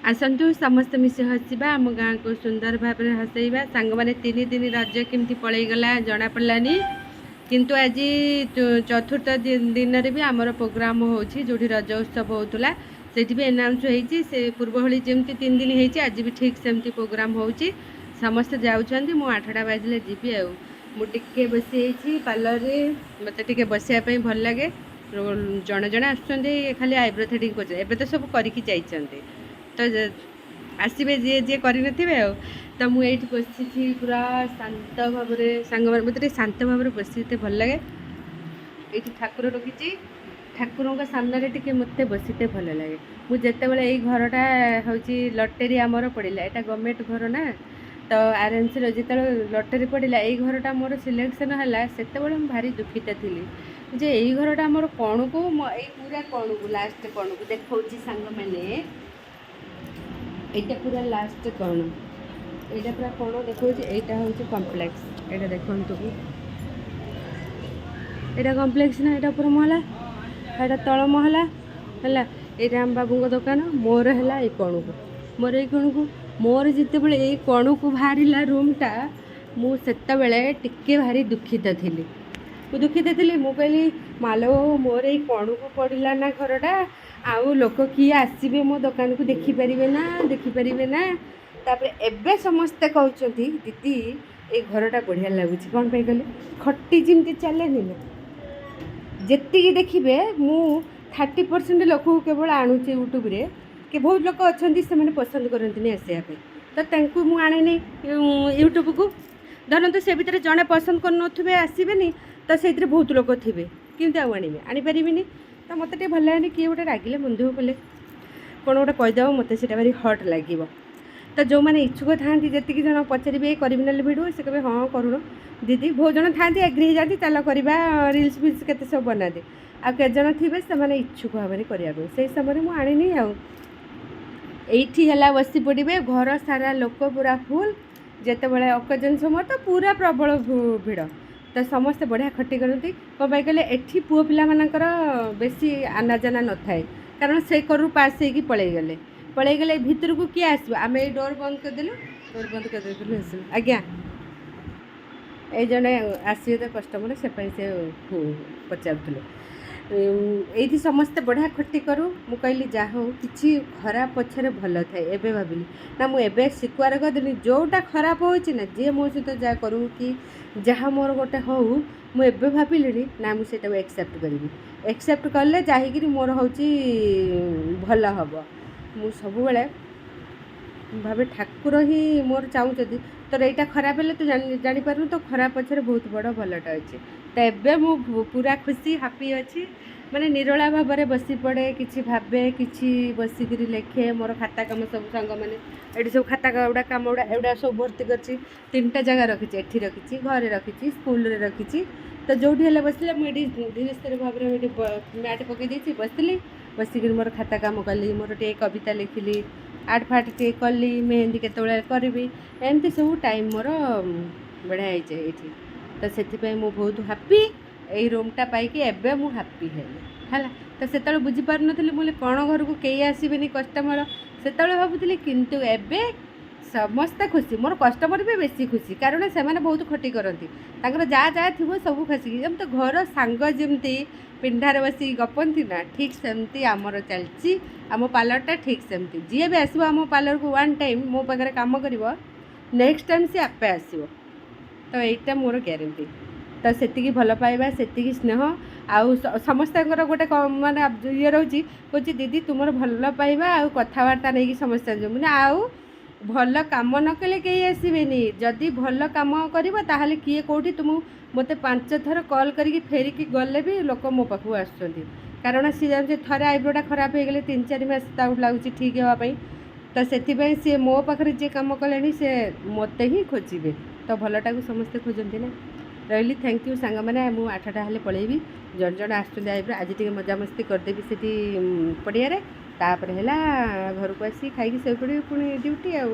आसतु समस्त मिसे हसवा आम गाँ को सुंदर भाव में हसैबा सांग मैंने 3 दिन रज केमती पलैगला जना पड़ानी किंतु आज चतुर्थ दिन भी आमर प्रोग्राम हो जो रज उत्सव होता से भी एनाउंस होती से पूर्व भली जमी 3 दिन होती आज भी ठीक सेमती प्रोग्राम हो समस्ते जाऊँच मु 8टा बाजिले जीवी आटे बसी पार्लर मत टे बसापी भल लगे जड़े जड़े आसुँच खाली आईब्रो थ्रेडिंग कर तो सब करके जाइए तो आसबे जी जी करे तो मुझे बसी पूरा शांत भाव सांग मत शांत भाव बसते भल लगे ये ठाकुर रखी ठाकुर सामने टे मत बसते भल लगे मुझे यही घरटा हूँ लटेरी आमर पड़ा यहाँ गवर्नमेंट घर ना तो आरएनसी जो लटेरी पड़ा यही घरटा मोर सिलेक्शन है से भारी दुखित थी जे यही घरटा मोर कौन को पूरा कौन को लास्ट कौन को देखा सांग मैंने यहाँ पूरा लास्ट कौन यहाँ पूरा कौन देखा यहाँ हूँ कम्प्लेक्स यहाँ देखु यहाँ कम्प्लेक्स ना यहाँ पूरा महला यहाँ तल महला है ये राम बाबू दुकान मोर है ये कौन को मोर ये कौन को मोर जिते बड़े ये कौन को बाहर रूमटा मुझे टिके भारी दुखित थी दुखित थी मु कहली मालो मोर ये कौन को पड़ा ना घरटा आउ लोक किए आसबे मो दुकान को देखिपारे ना तापर एबे समस्ते कहते दीदी ये घरटा बढ़िया लगुच कौन पे कहले खटी जमी चले ना जी देखिए मु 30% लोक केवल आणुचे यूट्यूब रे कि बहुत लोक अच्छा से पसंद करते आसापी तो मुझे आने यूट्यूब को धरत से भितर जड़े पसंद कर आसबे तो से बहुत लोक थे किमती आने आनीपारे तो मत भल लगे किए गोटे रागिले मन दुख कले कौन गोटे कहीदेव मत से भारी हट लगे तो जो मैंने इच्छुक था जी जन पचारे करी ना भिडियो से कहे हाँ करूँ दीदी बहुत जन था एग्री हो जाती चल करवा रिल्स फिल्स के सब बना दे आ के जन थे से इच्छुक भाव में करने से समय मुझे आनी आईठी है बसी पड़े घर सारा लोक पूरा फुल जिते बड़े अकेजन समय तो पूरा प्रबल भिड़ तो समस्ते बढ़िया खटी करती कौन पाई कहले एठी पुओ पिला मानकर बेसी आनाजाना न थाए कारण से करू पास होगी पलैगले भितर को किए आसो आम ये डोर बंद करदेलु डोर बंद करदे आस आज्ञा ये जड़े आसवे तो कस्टमर से पचारूले ये समस्ते बढ़िया खटी करूँ मु कहली जहाँ हो कि खराब पछरे भल थाए एबे भाविली ना मुझे शिकुआर करदेली जोटा खराब होना जी मो सहित जहाँ करूँ कि जहाँ मोर गोटे हो मुझे भाविली ना मुझे एक्सेप्ट करी एक्सेप्ट कले जाकि मोर हूँ भल हम मु सब भावे ठाकुर ही मोर चाहूँगी तो यहाँ खराब है तो जापर तो खराब पछरे बहुत बड़ भलटा अच्छे तो एबे मु पूरा खुशी हापी अच्छी माने निरोला भाव में बसी पड़े कि भावे कि बसिक लेखे मोर खाता कम सब सांग मैंने ये सब खाता गुड़ा कम गुड़ा एवढा सब भर्ती कर 3टा जगह रखी एठी रखी घरे रखी स्कूल रे रखी तो जो बसले मुझे धीरे स्थिर भाव में मैट पकई बसली बसिक मोर खाता कम कली मोर टे कविता लिखिली आर्ट फाट टे कली मेहंदी केतବେଳେ करी एमती सब टाइम मोर बढ़िया ये तो से मु बहुत हापी यही रूमटा पाई एबे मु हापी है तो से बुझीपार नी मुझे कौन घर को कई आसबे कस्टमर से भावुली किंतु एबे समस्ते खुशी मोर कस्टमर भी बेसी खुशी कारण से बहुत खटी करती जहाँ जहाँ थी सब खसिकी जमी तो घर सांग जमी पिंडार बस गपंती ना ठीक सेमती आमर चलती आम पार्लरटा ठीक सेमती जी भी आसो आम पार्लर को 1 टाइम मो पाखे कम कर नेक्स्ट टाइम सी आपे आसो तो यहीटा मोर ग्यारंटी तो से भल पाइबा से स्नेह आउ समस्त गोटे माने ये रोचे कहे दीदी तुम भल पाइबा आउ कथबार्ता नहीं समस्या जो मैंने आउ भल कम न कले कहीं आसबे जदि भल कम कर किए कौटी तुम मत 5 थर कॉल करके फेरिकी गले भी लोक मो पाखु आसुँच कारण सी जान थे आईब्रोटा खराब हो गले 3-4 मास लगुच ठीक हाँपाई तो से सी मो पाखे जी कम कले से मत ही खोजे तो भलटा को समस्ते खोजती ना रही थैंक यू सांग मैंने मुझे 8टा हेल्ले पलैबी जन जन आसुँच आईब्रो आज टे मजामस्ती करदेवी से पड़िया तापर है घर को आसी खाई से पड़े पुणी ड्यूटी आउ।